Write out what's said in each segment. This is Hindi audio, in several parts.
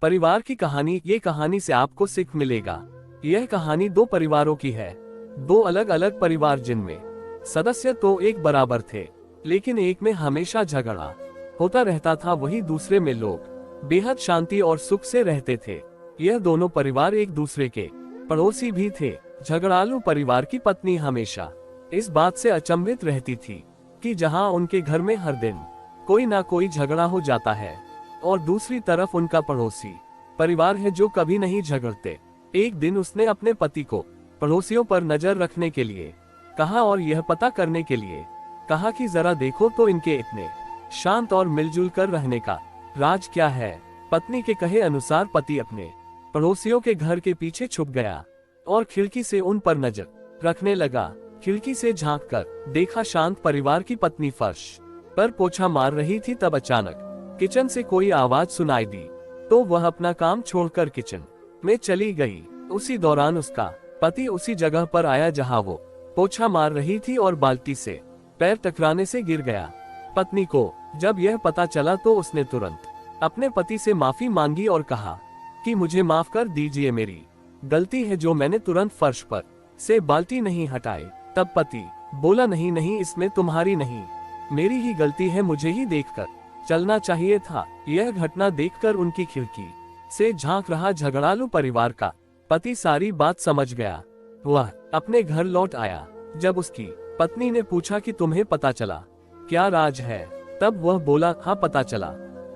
परिवार की कहानी। ये कहानी से आपको सीख मिलेगा। यह कहानी दो परिवारों की है, दो अलग अलग परिवार जिनमें सदस्य तो एक बराबर थे, लेकिन एक में हमेशा झगड़ा होता रहता था, वही दूसरे में लोग बेहद शांति और सुख से रहते थे। यह दोनों परिवार एक दूसरे के पड़ोसी भी थे। झगड़ालू परिवार की पत्नी हमेशा इस बात से अचंभित रहती थी कि जहां उनके घर में हर दिन कोई ना कोई झगड़ा हो जाता है, और दूसरी तरफ उनका पड़ोसी परिवार है जो कभी नहीं झगड़ते। एक दिन उसने अपने पति को पड़ोसियों पर नजर रखने के लिए कहा और यह पता करने के लिए कहा कि जरा देखो तो इनके इतने शांत और मिलजुल कर रहने का राज क्या है। पत्नी के कहे अनुसार पति अपने पड़ोसियों के घर के पीछे छुप गया और खिड़की से उन पर नजर रखने लगा। खिड़की से झांककर देखा शांत परिवार की पत्नी फर्श पर पोछा मार रही थी। तब अचानक किचन से कोई आवाज सुनाई दी तो वह अपना काम छोड़कर किचन में चली गई। उसी दौरान उसका पति उसी जगह पर आया जहां वो पोछा मार रही थी और बाल्टी से पैर टकराने से गिर गया। पत्नी को जब यह पता चला तो उसने तुरंत अपने पति से माफी मांगी और कहा कि मुझे माफ कर दीजिए, मेरी गलती है जो मैंने तुरंत फर्श पर से बाल्टी नहीं हटाई। तब पति बोला नहीं नहीं, इसमें तुम्हारी नहीं मेरी ही गलती है, मुझे ही देखकर चलना चाहिए था। यह घटना देखकर उनकी खिड़की से झांक रहा झगड़ालू परिवार का पति सारी बात समझ गया। वह अपने घर लौट आया। जब उसकी पत्नी ने पूछा कि तुम्हें पता चला क्या राज है, तब वह बोला हाँ पता चला।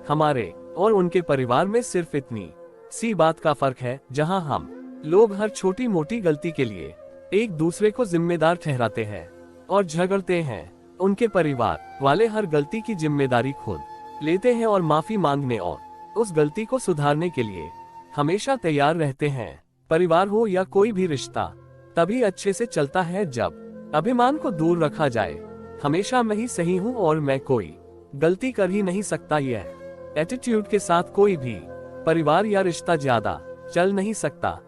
हमारे और उनके परिवार में सिर्फ इतनी सी बात का फर्क है, जहां हम लोग हर छोटी मोटी गलती के लिए एक दूसरे को जिम्मेदार ठहराते हैं और झगड़ते हैं, उनके परिवार वाले हर गलती की जिम्मेदारी खुद लेते हैं और माफी मांगने और उस गलती को सुधारने के लिए हमेशा तैयार रहते हैं। परिवार हो या कोई भी रिश्ता तभी अच्छे से चलता है जब अभिमान को दूर रखा जाए। हमेशा मैं ही सही हूँ और मैं कोई गलती कर ही नहीं सकता, यह एटीट्यूड के साथ कोई भी परिवार या रिश्ता ज्यादा चल नहीं सकता।